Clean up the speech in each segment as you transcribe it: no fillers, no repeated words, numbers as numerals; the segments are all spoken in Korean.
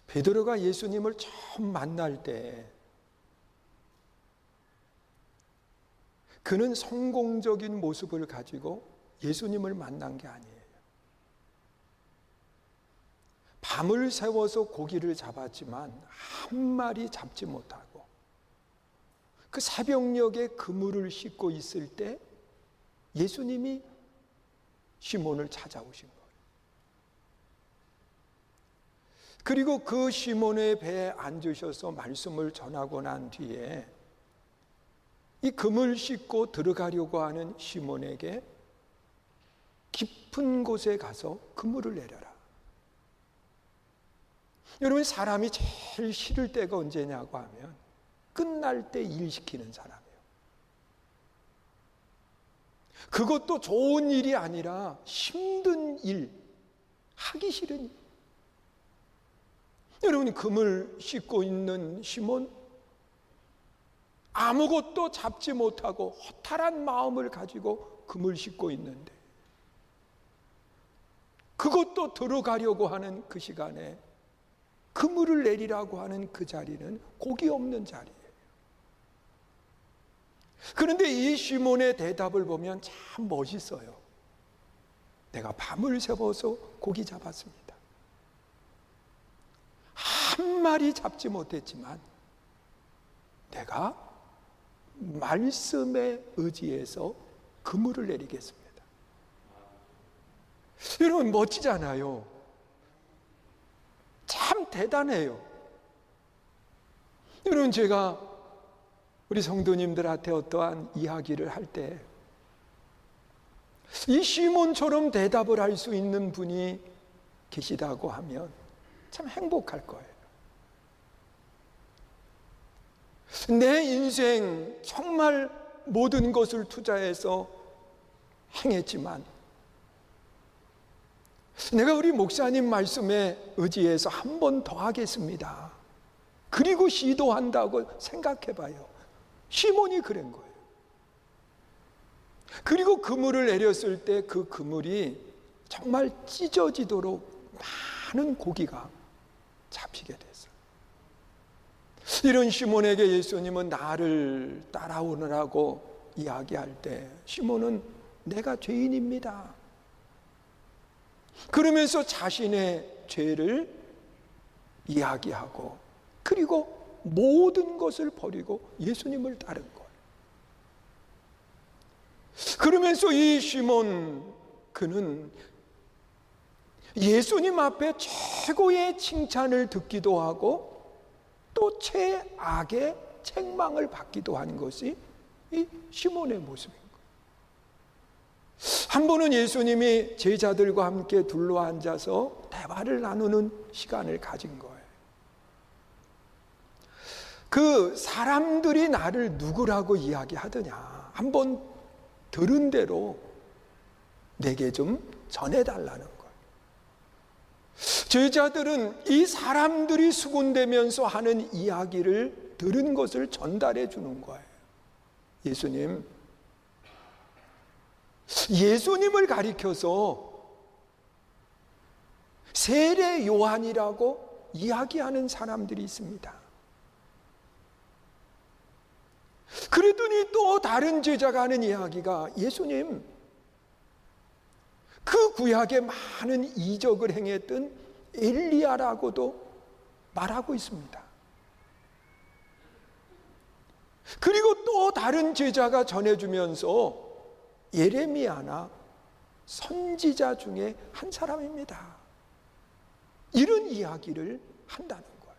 베드로가 예수님을 처음 만날 때 그는 성공적인 모습을 가지고 예수님을 만난 게 아니에요. 밤을 새워서 고기를 잡았지만 한 마리 잡지 못하고 그 새벽녘에 그물을 씻고 있을 때 예수님이 시몬을 찾아오신 거예요. 그리고 그 시몬의 배에 앉으셔서 말씀을 전하고 난 뒤에 이 그물 씻고 들어가려고 하는 시몬에게 깊은 곳에 가서 그물을 내려라. 여러분, 사람이 제일 싫을 때가 언제냐고 하면 끝날 때 일 시키는 사람이에요. 그것도 좋은 일이 아니라 힘든 일, 하기 싫은 일. 여러분이 그물 씻고 있는 시몬, 아무것도 잡지 못하고 허탈한 마음을 가지고 그물 씻고 있는데 그것도 들어가려고 하는 그 시간에 그물을 내리라고 하는 그 자리는 고기 없는 자리예요. 그런데 이 시몬의 대답을 보면 참 멋있어요. 내가 밤을 새워서 고기 잡았습니다. 한 마리 잡지 못했지만 내가 말씀에 의지해서 그물을 내리겠습니다. 여러분, 멋지잖아요. 참 대단해요. 여러분, 제가 우리 성도님들한테 어떠한 이야기를 할 때 이 시몬처럼 대답을 할 수 있는 분이 계시다고 하면 참 행복할 거예요. 내 인생 정말 모든 것을 투자해서 행했지만 내가 우리 목사님 말씀에 의지해서 한 번 더 하겠습니다. 그리고 시도한다고 생각해 봐요. 시몬이 그런 거예요. 그리고 그물을 내렸을 때 그 그물이 정말 찢어지도록 많은 고기가 잡히게 됐어요. 이런 시몬에게 예수님은 나를 따라오느라고 이야기할 때 시몬은 내가 죄인입니다. 그러면서 자신의 죄를 이야기하고 그리고 모든 것을 버리고 예수님을 따른 거예요. 그러면서 이 시몬, 그는 예수님 앞에 최고의 칭찬을 듣기도 하고 또 최악의 책망을 받기도 하는 것이 이 시몬의 모습인 거예요. 한 번은 예수님이 제자들과 함께 둘러앉아서 대화를 나누는 시간을 가진 거예요. 그 사람들이 나를 누구라고 이야기하더냐, 한번 들은 대로 내게 좀 전해달라는 거예요. 제자들은 이 사람들이 수군대면서 하는 이야기를 들은 것을 전달해 주는 거예요. 예수님을 가리켜서 세례 요한이라고 이야기하는 사람들이 있습니다. 그랬더니 또 다른 제자가 하는 이야기가 예수님, 그 구약에 많은 이적을 행했던 엘리야라고도 말하고 있습니다. 그리고 또 다른 제자가 전해주면서 예레미야나 선지자 중에 한 사람입니다. 이런 이야기를 한다는 거예요.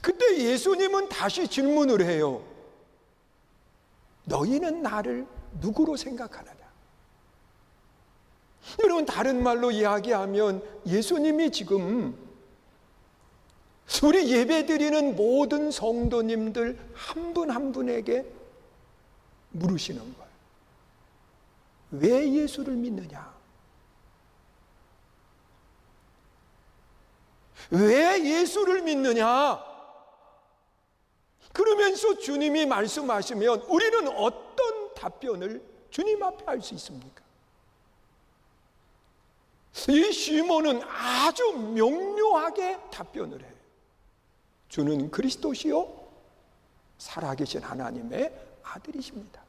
그때 예수님은 다시 질문을 해요. 너희는 나를 누구로 생각하느냐? 여러분, 다른 말로 이야기하면 예수님이 지금 우리 예배드리는 모든 성도님들 한 분 한 분에게 물으시는 거예요. 왜 예수를 믿느냐? 왜 예수를 믿느냐? 그러면서 주님이 말씀하시면 우리는 어떤 답변을 주님 앞에 할 수 있습니까? 이 시몬은 아주 명료하게 답변을 해요. 주는 그리스도시요 살아계신 하나님의 아들이십니다.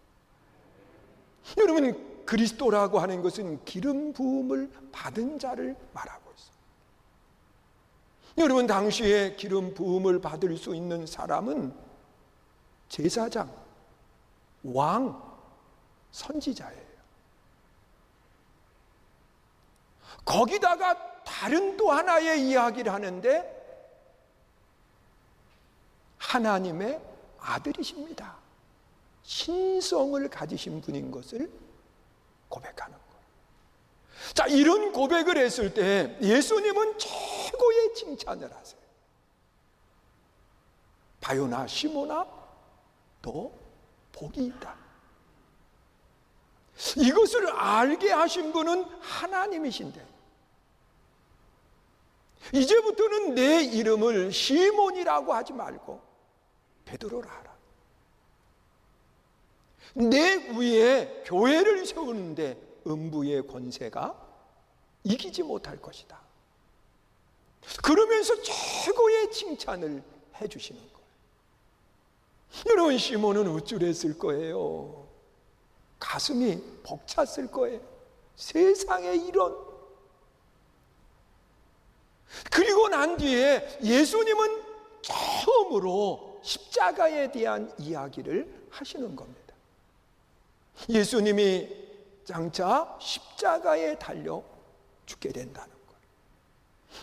여러분, 그리스도라고 하는 것은 기름 부음을 받은 자를 말하고 있어요. 여러분, 당시에 기름 부음을 받을 수 있는 사람은 제사장, 왕, 선지자예요. 거기다가 다른 또 하나의 이야기를 하는데 하나님의 아들이십니다. 신성을 가지신 분인 것을 고백하는 거예요. 자, 이런 고백을 했을 때 예수님은 최고의 칭찬을 하세요. 바요나 시몬아, 너 복이 있다. 이것을 알게 하신 분은 하나님이신데, 이제부터는 내 이름을 시몬이라고 하지 말고 베드로라 하라. 내 위에 교회를 세우는데 음부의 권세가 이기지 못할 것이다. 그러면서 최고의 칭찬을 해주시는 거예요. 여러분, 시몬은 우쭐했을 거예요. 가슴이 벅찼을 거예요. 세상에 이런. 그리고 난 뒤에 예수님은 처음으로 십자가에 대한 이야기를 하시는 겁니다. 예수님이 장차 십자가에 달려 죽게 된다는 거예요.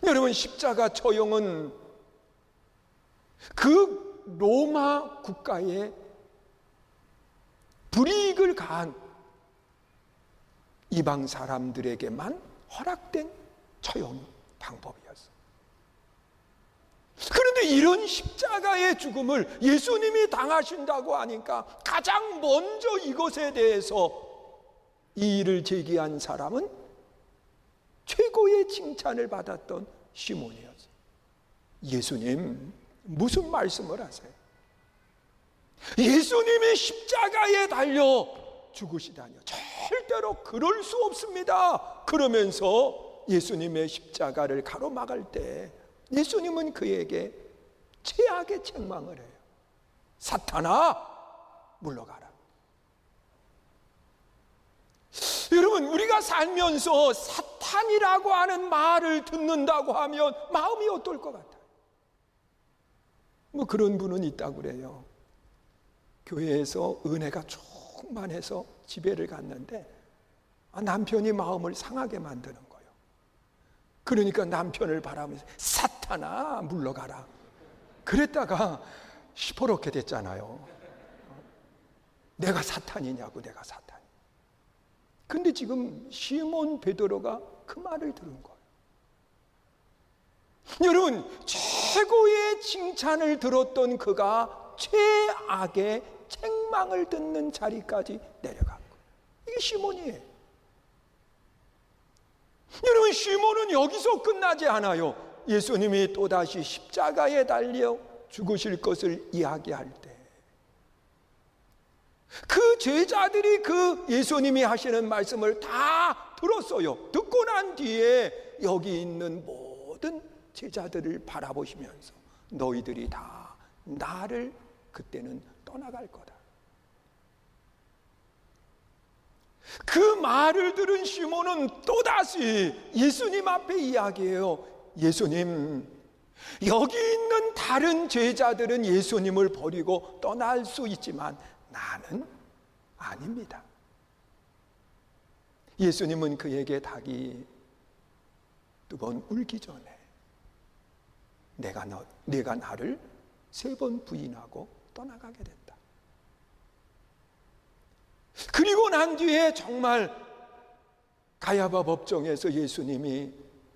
여러분, 십자가 처형은 그 로마 국가의 불이익을 가한 이방 사람들에게만 허락된 처형 방법이었어요. 그런데 이런 십자가의 죽음을 예수님이 당하신다고 하니까 가장 먼저 이것에 대해서 이 일을 제기한 사람은 최고의 칭찬을 받았던 시몬이었어요. 예수님, 무슨 말씀을 하세요? 예수님이 십자가에 달려 죽으시다니요. 절대로 그럴 수 없습니다. 그러면서 예수님의 십자가를 가로막을 때 예수님은 그에게 최악의 책망을 해요. 사탄아, 물러가라. 여러분, 우리가 살면서 사탄이라고 하는 말을 듣는다고 하면 마음이 어떨 것 같아요? 뭐 그런 분은 있다고 그래요. 교회에서 은혜가 충만해서 집회를 갔는데 남편이 마음을 상하게 만드는 거예요. 그러니까 남편을 바라면서 사탄아, 물러가라. 그랬다가 시퍼렇게 됐잖아요. 내가 사탄이냐고, 내가 사탄. 근데 지금 시몬 베드로가 그 말을 들은 거예요. 여러분, 최고의 칭찬을 들었던 그가 최악의 책망을 듣는 자리까지 내려간 거예요. 이게 시몬이에요. 여러분, 시몬은 여기서 끝나지 않아요. 예수님이 또다시 십자가에 달려 죽으실 것을 이야기할 때 그 제자들이 그 예수님이 하시는 말씀을 다 들었어요. 듣고 난 뒤에 여기 있는 모든 제자들을 바라보시면서 너희들이 다 나를 그때는 떠나갈 거다. 그 말을 들은 시몬은 또다시 예수님 앞에 이야기해요. 예수님, 여기 있는 다른 제자들은 예수님을 버리고 떠날 수 있지만 나는 아닙니다. 예수님은 그에게 닭이 뜨거운 울기 전에 내가 나를 3번 부인하고 떠나가게 된다. 그리고 난 뒤에 정말 가야바 법정에서 예수님이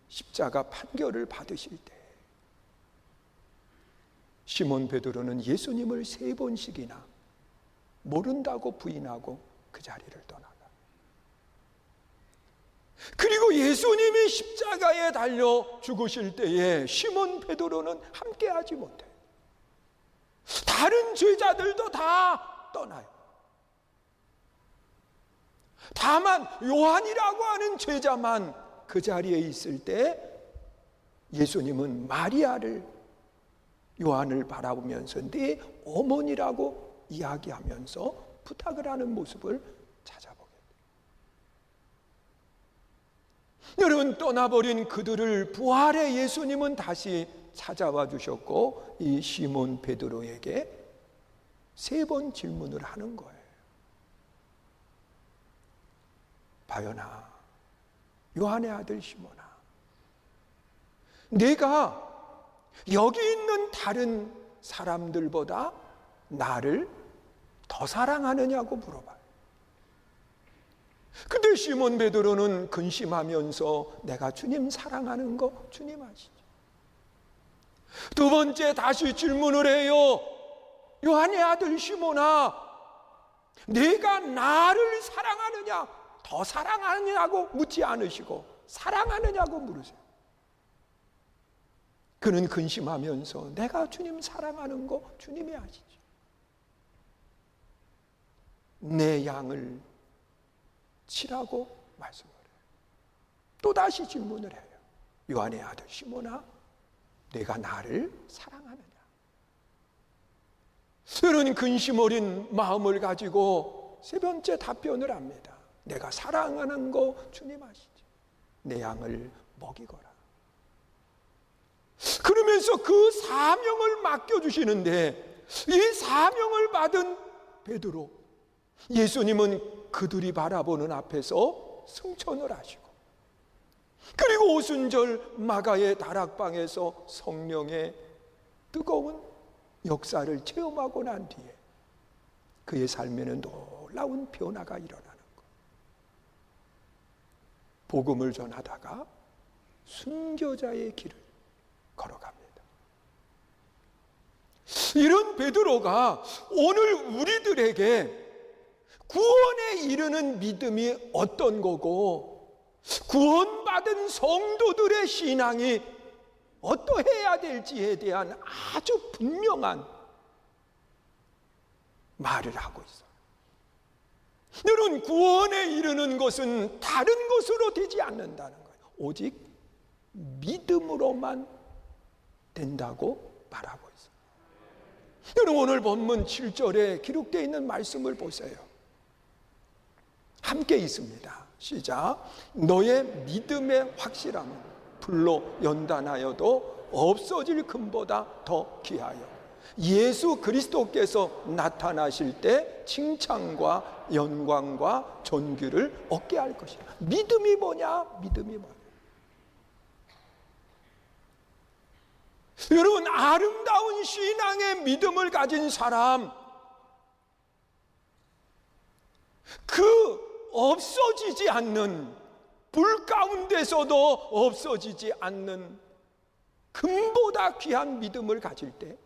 십자가 판결을 받으실 때 시몬 베드로는 예수님을 3번씩이나 모른다고 부인하고 그 자리를 떠나가. 그리고 예수님이 십자가에 달려 죽으실 때에 시몬 베드로는 함께하지 못해요. 다른 제자들도 다 떠나요. 다만 요한이라고 하는 제자만 그 자리에 있을 때 예수님은 마리아를, 요한을 바라보면서 네 어머니라고 이야기하면서 부탁을 하는 모습을 찾아보게 돼요. 여러분, 떠나버린 그들을 부활의 예수님은 다시 찾아와 주셨고 이 시몬 베드로에게 3번 질문을 하는 거예요. 바요나, 요한의 아들 시몬아, 내가 여기 있는 다른 사람들보다 나를 더 사랑하느냐고 물어봐요. 근데 시몬 베드로는 근심하면서 내가 주님 사랑하는 거 주님 아시죠? 두 번째 다시 질문을 해요. 요한의 아들 시몬아, 내가 나를 사랑하느냐, 더 사랑하느냐고 묻지 않으시고 사랑하느냐고 물으세요. 그는 근심하면서 내가 주님 사랑하는 거 주님이 아시죠? 내 양을 치라고 말씀을 해요. 또다시 질문을 해요. 요한의 아들 시몬아, 내가 나를 사랑하느냐? 그는 근심 어린 마음을 가지고 3번째 답변을 합니다. 내가 사랑하는 거 주님 아시죠? 내 양을 먹이거라. 그러면서 그 사명을 맡겨주시는데 이 사명을 받은 베드로, 예수님은 그들이 바라보는 앞에서 승천을 하시고, 그리고 오순절 마가의 다락방에서 성령의 뜨거운 역사를 체험하고 난 뒤에 그의 삶에는 놀라운 변화가 일어나는 것. 복음을 전하다가 순교자의 길을 걸어갑니다. 이런 베드로가 오늘 우리들에게 구원에 이르는 믿음이 어떤 거고, 구원받은 성도들의 신앙이 어떠해야 될지에 대한 아주 분명한 말을 하고 있어요. 여러분, 구원에 이르는 것은 다른 것으로 되지 않는다는 거예요. 오직 믿음으로만 된다고 말하고 있어요. 여러분, 오늘 본문 7절에 기록되어 있는 말씀을 보세요. 함께 있습니다. 시작. 너의 믿음의 확실함은 불로 연단하여도 없어질 금보다 더 귀하여 예수 그리스도께서 나타나실 때 칭찬과 영광과 존귀를 얻게 할 것이다. 믿음이 뭐냐? 믿음이 뭐냐? 여러분, 아름다운 신앙의 믿음을 가진 사람, 그 없어지지 않는, 불 가운데서도 없어지지 않는 금보다 귀한 믿음을 가질 때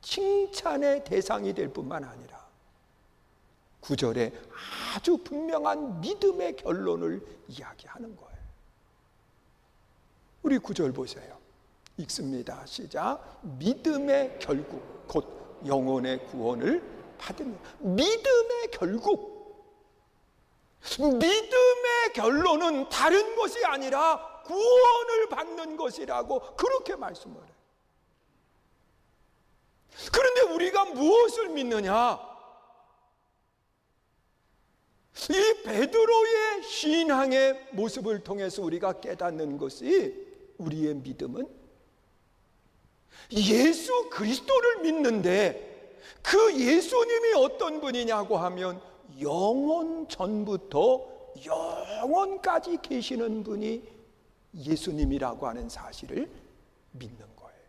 칭찬의 대상이 될 뿐만 아니라 9절에 아주 분명한 믿음의 결론을 이야기하는 거예요. 우리 9절 보세요. 읽습니다. 시작. 믿음의 결국 곧 영혼의 구원을 받으며. 믿음의 결국, 믿음의 결론은 다른 것이 아니라 구원을 받는 것이라고 그렇게 말씀을 해요. 그런데 우리가 무엇을 믿느냐? 이 베드로의 신앙의 모습을 통해서 우리가 깨닫는 것이, 우리의 믿음은 예수 그리스도를 믿는데 그 예수님이 어떤 분이냐고 하면 영원 전부터 영원까지 계시는 분이 예수님이라고 하는 사실을 믿는 거예요.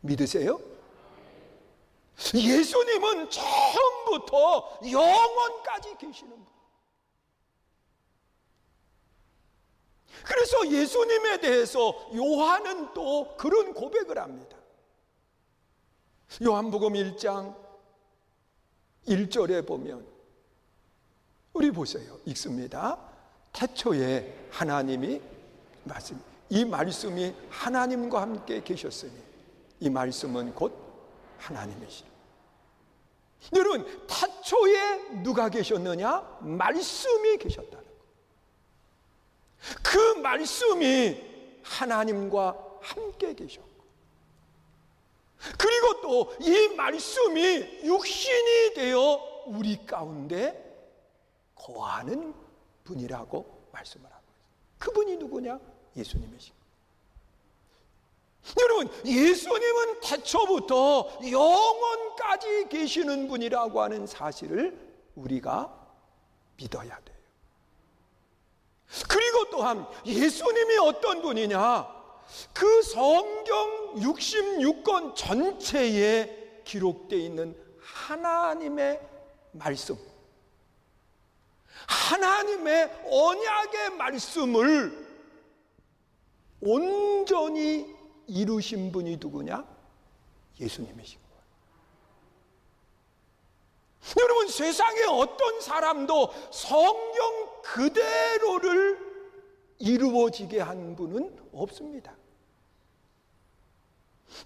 믿으세요? 예수님은 처음부터 영원까지 계시는 분. 그래서 예수님에 대해서 요한은 또 그런 고백을 합니다. 요한복음 1장 1절에 보면, 우리 보세요. 읽습니다. 태초에 하나님이 말씀, 이 말씀이 하나님과 함께 계셨으니 이 말씀은 곧 하나님이시라. 여러분, 태초에 누가 계셨느냐? 말씀이 계셨다는 거. 그 말씀이 하나님과 함께 계셨고, 그리고 또 이 말씀이 육신이 되어 우리 가운데 거하는 분이라고 말씀을 하고 있어요. 그분이 누구냐? 예수님이십니다. 여러분, 예수님은 태초부터 영원까지 계시는 분이라고 하는 사실을 우리가 믿어야 돼요. 그리고 또한 예수님이 어떤 분이냐? 그 성경 66권 전체에 기록되어 있는 하나님의 말씀, 하나님의 언약의 말씀을 온전히 이루신 분이 누구냐? 예수님이신 거예요. 여러분, 세상에 어떤 사람도 성경 그대로를 이루어지게 한 분은 없습니다.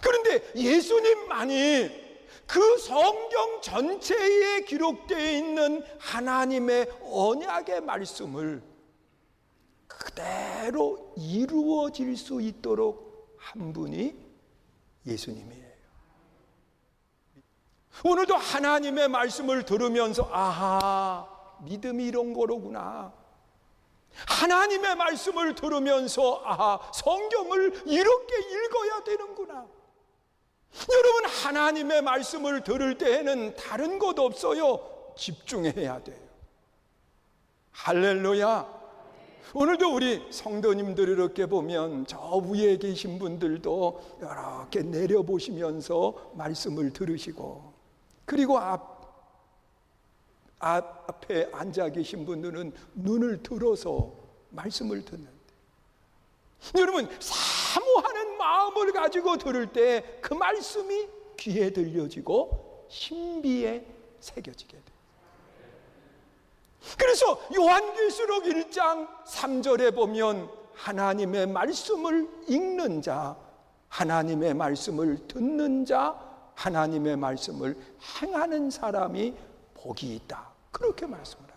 그런데 예수님만이 그 성경 전체에 기록되어 있는 하나님의 언약의 말씀을 그대로 이루어질 수 있도록 한 분이 예수님이에요. 오늘도 하나님의 말씀을 들으면서 아하, 믿음이 이런 거로구나. 하나님의 말씀을 들으면서 아하, 성경을 이렇게 읽어야 되는구나. 여러분, 하나님의 말씀을 들을 때에는 다른 것 없어요. 집중해야 돼요. 할렐루야. 오늘도 우리 성도님들 이렇게 보면 저 위에 계신 분들도 이렇게 내려보시면서 말씀을 들으시고, 그리고 앞에 앉아 계신 분들은 눈을 들어서 말씀을 듣는데, 여러분, 사모하는 마음을 가지고 들을 때 그 말씀이 귀에 들려지고 신비에 새겨지게 돼요. 그래서 요한계시록 1장 3절에 보면 하나님의 말씀을 읽는 자, 하나님의 말씀을 듣는 자, 하나님의 말씀을 행하는 사람이 복이 있다, 그렇게 말씀을 합니다.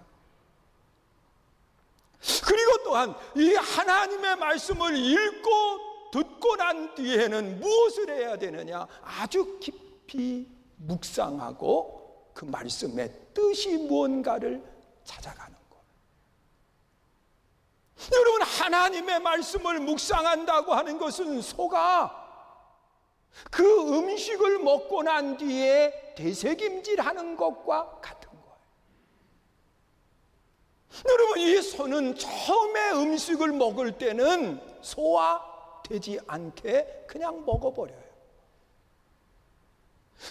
그리고 또한 이 하나님의 말씀을 읽고 듣고 난 뒤에는 무엇을 해야 되느냐? 아주 깊이 묵상하고 그 말씀의 뜻이 무언가를 찾아가는 거예요. 여러분, 하나님의 말씀을 묵상한다고 하는 것은 소가 그 음식을 먹고 난 뒤에 되새김질하는 것과 같은 거예요. 여러분, 이 소는 처음에 음식을 먹을 때는 소화되지 않게 그냥 먹어버려요.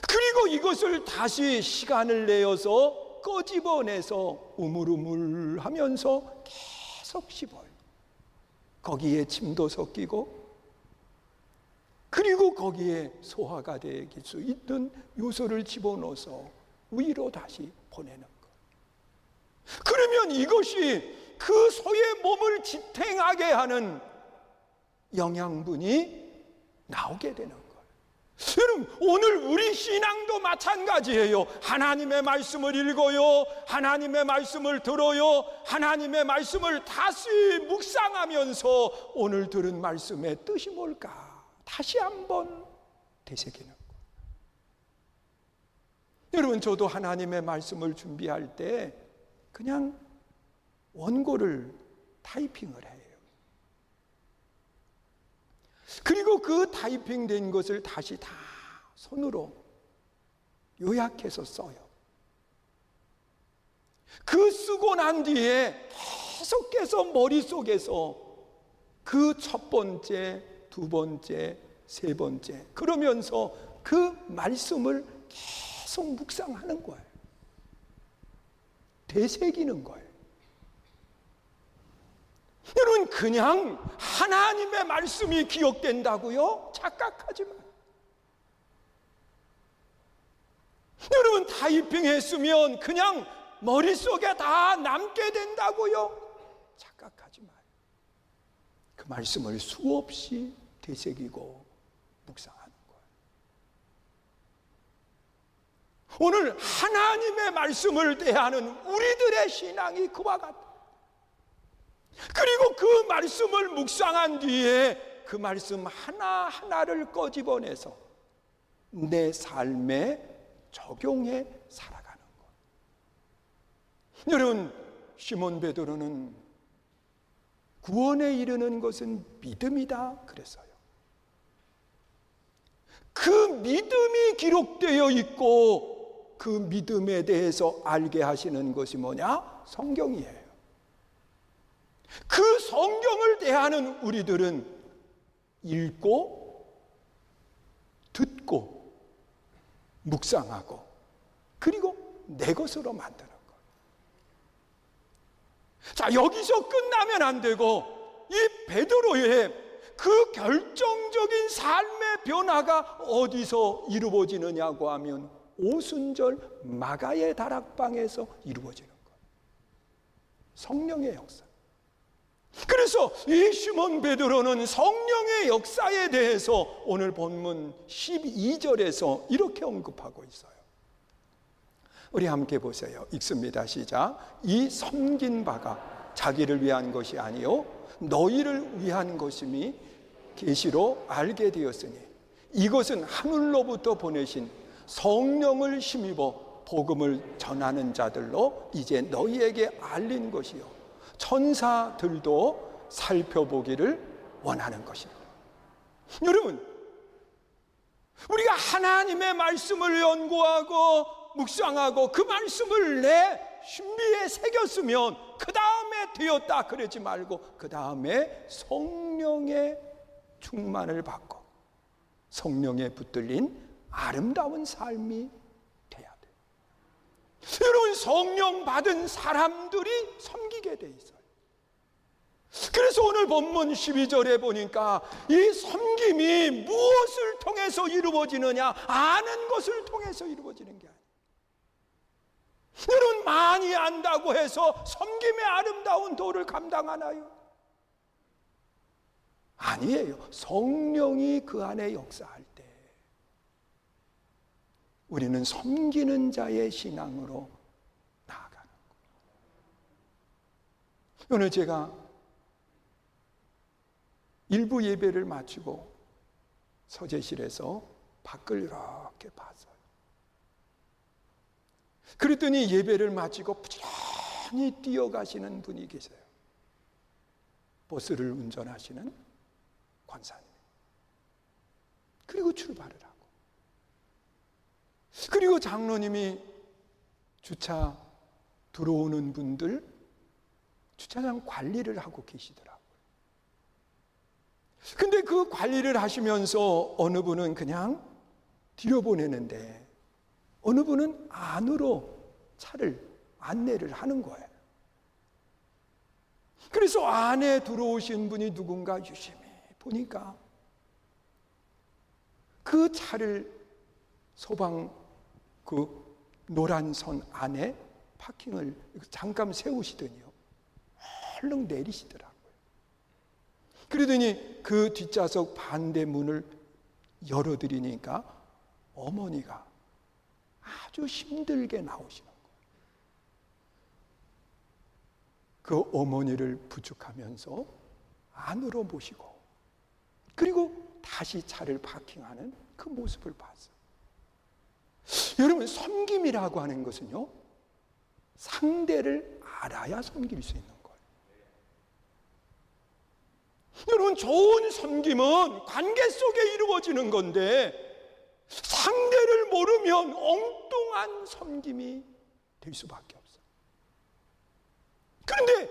그리고 이것을 다시 시간을 내어서 꺼집어내서 우물우물 하면서 계속 씹어요. 거기에 침도 섞이고, 그리고 거기에 소화가 될 수 있는 요소를 집어넣어서 위로 다시 보내는 것. 그러면 이것이 그 소의 몸을 지탱하게 하는 영양분이 나오게 되는 거예요. 여러분, 오늘 우리 신앙도 마찬가지예요. 하나님의 말씀을 읽어요, 하나님의 말씀을 들어요, 하나님의 말씀을 다시 묵상하면서 오늘 들은 말씀의 뜻이 뭘까 다시 한번 되새기는 거예요. 여러분, 저도 하나님의 말씀을 준비할 때 그냥 원고를 타이핑을 해요. 그리고 그 타이핑된 것을 다시 다 손으로 요약해서 써요. 그 쓰고 난 뒤에 계속해서 머릿속에서 그 첫 번째, 두 번째, 세 번째 그러면서 그 말씀을 계속 묵상하는 거예요. 되새기는 거예요. 여러분, 그냥 하나님의 말씀이 기억된다고요? 착각하지 마요. 여러분, 타이핑했으면 그냥 머릿속에 다 남게 된다고요? 착각하지 마요. 그 말씀을 수없이 되새기고 묵상하는 거예요. 오늘 하나님의 말씀을 대하는 우리들의 신앙이 그와 같아요. 그리고 그 말씀을 묵상한 뒤에 그 말씀 하나하나를 꺼집어내서 내 삶에 적용해 살아가는 것. 여러분, 시몬 베드로는 구원에 이르는 것은 믿음이다 그랬어요. 그 믿음이 기록되어 있고 그 믿음에 대해서 알게 하시는 것이 뭐냐? 성경이에요. 그 성경을 대하는 우리들은 읽고 듣고 묵상하고 그리고 내 것으로 만드는 것. 자, 여기서 끝나면 안 되고 이 베드로의 그 결정적인 삶의 변화가 어디서 이루어지느냐고 하면 오순절 마가의 다락방에서 이루어지는 거예요. 성령의 역사. 그래서 이 시몬 베드로는 성령의 역사에 대해서 오늘 본문 12절에서 이렇게 언급하고 있어요. 우리 함께 보세요. 읽습니다. 시작. 이 섬긴 바가 자기를 위한 것이 아니요 너희를 위한 것임이 계시로 알게 되었으니 이것은 하늘로부터 보내신 성령을 힘입어 복음을 전하는 자들로 이제 너희에게 알린 것이요 천사들도 살펴보기를 원하는 것입니다. 여러분, 우리가 하나님의 말씀을 연구하고 묵상하고 그 말씀을 내 신비에 새겼으면 그 다음에 되었다 그러지 말고 그 다음에 성령의 충만을 받고 성령에 붙들린 아름다운 삶이 돼야 돼요. 여러분, 성령 받은 사람들이 섬기게 돼 있어요. 그래서 오늘 본문 12절에 보니까 이 섬김이 무엇을 통해서 이루어지느냐? 아는 것을 통해서 이루어지는 게 아니에요. 여러분, 많이 안다고 해서 섬김의 아름다운 도를 감당하나요? 아니에요. 성령이 그 안에 역사할 때 우리는 섬기는 자의 신앙으로 나아가는 거예요. 오늘 제가 일부 예배를 마치고 서재실에서 밖을 이렇게 봤어요. 그랬더니 예배를 마치고 부지런히 뛰어가시는 분이 계세요. 버스를 운전하시는 권사님. 그리고 출발을 하고 그리고 장로님이 주차 들어오는 분들 주차장 관리를 하고 계시더라고요. 근데 그 관리를 하시면서 어느 분은 그냥 뒤로 보내는데 어느 분은 안으로 차를 안내를 하는 거예요. 그래서 안에 들어오신 분이 누군가 유심히 보니까 그 차를 소방 그 노란 선 안에 파킹을 잠깐 세우시더니요 얼른 내리시더라고요. 그러더니 그 뒷좌석 반대 문을 열어드리니까 어머니가 아주 힘들게 나오시는 거예요. 그 어머니를 부축하면서 안으로 모시고 그리고 다시 차를 파킹하는 그 모습을 봤어요. 여러분, 섬김이라고 하는 것은요 상대를 알아야 섬길 수 있는 거예요. 여러분, 좋은 섬김은 관계 속에 이루어지는 건데 상대를 모르면 엉뚱한 섬김이 될 수밖에 없어요. 그런데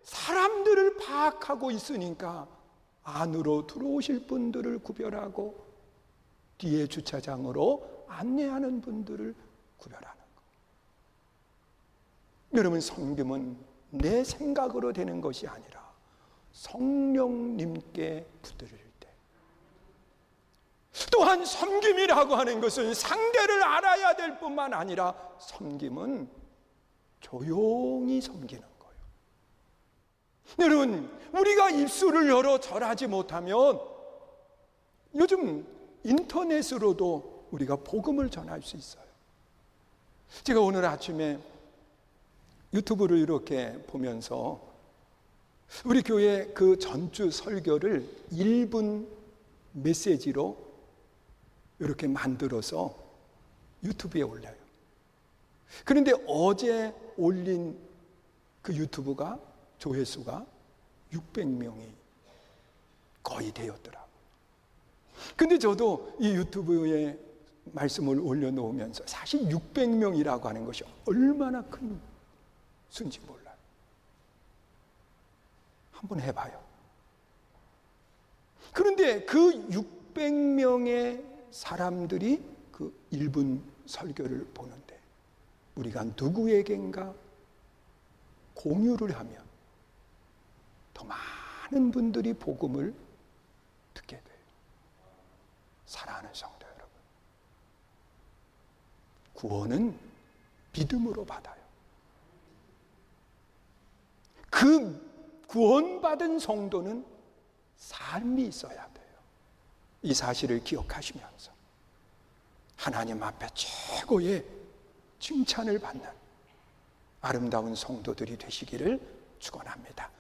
사람들을 파악하고 있으니까 안으로 들어오실 분들을 구별하고 뒤에 주차장으로 안내하는 분들을 구별하는 것. 여러분, 섬김은 내 생각으로 되는 것이 아니라 성령님께 붙들릴 때. 또한 섬김이라고 하는 것은 상대를 알아야 될 뿐만 아니라 섬김은 조용히 섬기는 거예요. 여러분, 우리가 입술을 열어 절하지 못하면 요즘 인터넷으로도 우리가 복음을 전할 수 있어요. 제가 오늘 아침에 유튜브를 이렇게 보면서 우리 교회 그 전주 설교를 1분 메시지로 이렇게 만들어서 유튜브에 올려요. 그런데 어제 올린 그 유튜브가 조회수가 600명이 거의 되었더라고요. 근데 저도 이 유튜브에 말씀을 올려놓으면서 사실 600명이라고 하는 것이 얼마나 큰 수인지 몰라요. 한번 해봐요. 그런데 그 600명의 사람들이 그 1분 설교를 보는데 우리가 누구에겐가 공유를 하면 더 많은 분들이 복음을 듣게 돼요. 사랑하는 성도 여러분, 구원은 믿음으로 받아요. 그 구원받은 성도는 삶이 있어야 돼요. 이 사실을 기억하시면서 하나님 앞에 최고의 칭찬을 받는 아름다운 성도들이 되시기를 축원합니다.